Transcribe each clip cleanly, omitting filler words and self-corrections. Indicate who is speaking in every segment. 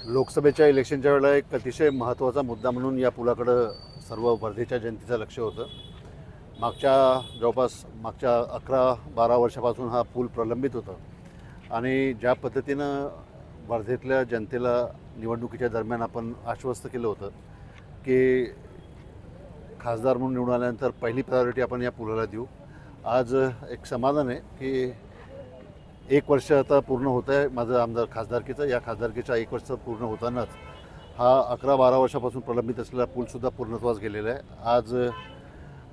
Speaker 1: लोकसभेच्या इलेक्शनच्या वेळेला एक अतिशय महत्त्वाचा मुद्दा म्हणून या पुलाकडं सर्व वर्धेच्या जनतेचं लक्ष होतं. जवळपास मागच्या 11-12 वर्षापासून हा पूल प्रलंबित होता आणि ज्या पद्धतीनं वर्धेतल्या जनतेला निवडणुकीच्या दरम्यान आपण आश्वस्त केलं होतं की खासदार म्हणून निवडून आल्यानंतर पहिली प्रायोरिटी आपण या पुलाला देऊ. आज एक समाधान आहे की 1 वर्ष आता पूर्ण होतं आहे माझं आमदार खासदारकीचं. या खासदारकीच्या 1 वर्ष पूर्ण होतानाच हा 11-12 वर्षापासून प्रलंबित असलेला पूलसुद्धा पूर्णत्वास गेलेला आहे. आज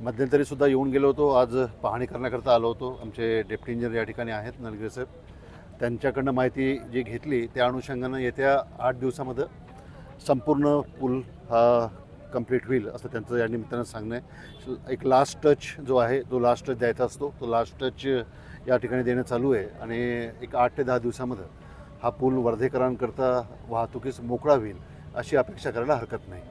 Speaker 1: मध्यंतरीसुद्धा येऊन गेलो होतो. आज पाहणी करण्याकरता आलो होतो. आमचे डेप्टी इंजिनियर या ठिकाणी आहेत नलगिरे साहेब. त्यांच्याकडनं माहिती जी घेतली त्या अनुषंगानं येत्या 8 दिवसामध्ये संपूर्ण पूल हा कंप्लीट होईल असं त्यांचं या निमित्तानं सांगणं आहे. एक लास्ट टच जो आहे तो लास्ट टच द्यायचा असतो. तो लास्ट टच या ठिकाणी देणं चालू आहे आणि एक 8 ते 10 दिवसामध्ये हा पूल वर्धेकरांकरता वाहतुकीस मोकळा होईल अशी अपेक्षा करायला हरकत नाही.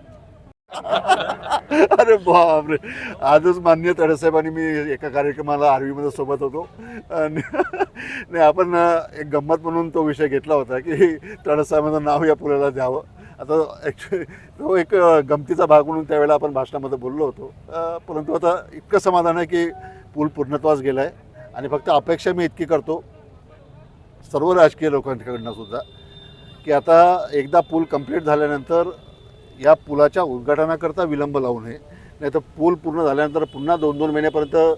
Speaker 1: अरे बापरे, आजच माननीय तडसाहेब आणि मी एका कार्यक्रमाला आर्वीमध्ये सोबत होतो आणि नाही आपण एक गंमत म्हणून तो विषय घेतला होता की तडसाहेबांचं नाव या पुलाला द्यावं. आता ॲक्च्युली तो एक गमतीचा भाग म्हणून त्यावेळेला आपण भाषणामध्ये बोललो होतो. परंतु आता इतकं समाधान आहे की पूल पूर्णत्वास गेला आहे आणि फक्त अपेक्षा मी इतकी करतो सर्व राजकीय लोकांकडनं सुद्धा की आता एकदा पूल कंप्लीट झाल्यानंतर या पुलाच्या उद्घाटनाकरता विलंब लावू नये. नाही तर पूल पूर्ण झाल्यानंतर पुन्हा 2-2 महिन्यापर्यंत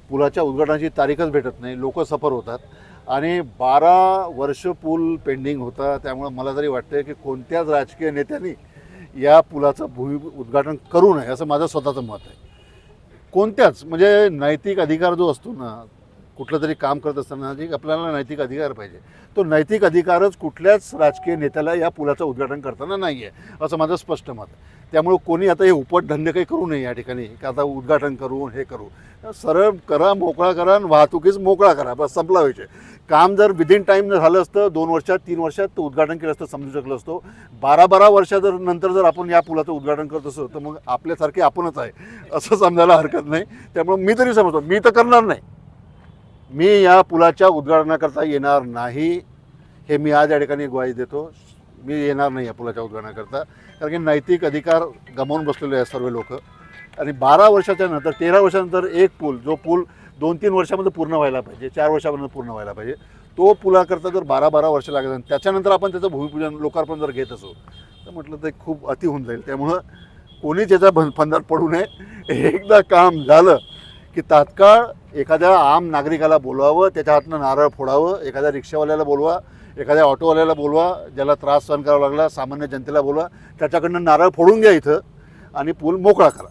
Speaker 1: पुलाच्या उद्घाटनाची तारीखच भेटत नाही. लोक सफर होतात आणि 12 वर्ष पूल पेंडिंग होता. त्यामुळं मला तरी वाटतं की कोणत्याच राजकीय नेत्यांनी या पुलाचं उद्घाटन करू नये असं माझं स्वतःचं मत आहे. कोणत्याच म्हणजे नैतिक अधिकार जो असतो ना कुठलं तरी काम करत असताना जी आपल्याला नैतिक अधिकार पाहिजे तो नैतिक अधिकारच कुठल्याच राजकीय नेत्याला या पुलाचं उद्घाटन करताना नाही आहे असं माझं स्पष्ट मत आहे. त्यामुळे कोणी आता हे उपटधंदे काही करू नये या ठिकाणी की आता उद्घाटन करू हे करू. सरळ करा, मोकळा करा आणि वाहतुकीच मोकळा करा, बस संपला विषय. काम जर विदिन टाईम झालं असतं 2 वर्षात 3 वर्षात तर उद्घाटन केलं असतं समजू शकलं असतो. 12-12 वर्षा जर नंतर जर आपण या पुलाचं उद्घाटन करत असतो तर मग आपल्यासारखे आपणच आहे असं समजायला हरकत नाही. त्यामुळे मी तरी समजतो मी तर करणार नाही. मी या पुलाच्या उद्घाटनाकरता येणार नाही हे मी आज या ठिकाणी ग्वाही देतो. मी येणार नाही या पुलाच्या उद्घाटनाकरता कारण की नैतिक अधिकार गमावून बसलेले आहेत सर्व लोक. आणि 12 वर्षाच्या नंतर 13 वर्षानंतर एक पूल जो पूल 2-3 वर्षामध्ये पूर्ण व्हायला पाहिजे, 4 वर्षामध्ये पूर्ण व्हायला पाहिजे, तो पुलाकरता जर 12-12 वर्ष लागत आणि त्याच्यानंतर आपण त्याचं भूमिपूजन लोकार्पण जर घेत असू तर म्हटलं ते खूप अति होऊन जाईल. त्यामुळं कोणीच याच्या फंदात पडू नये. एकदा काम झालं की तात्काळ एखाद्या आम नागरिकाला बोलवावं, त्याच्या हातनं नारळ फोडावं, एखाद्या रिक्षावाल्याला बोलवा, एखाद्या ऑटोवाल्याला बोलवा, ज्याला त्रास सहन करावा लागला सामान्य जनतेला बोलवा, त्याच्याकडनं नारळ फोडून घ्या इथं आणि पूल मोकळा करा.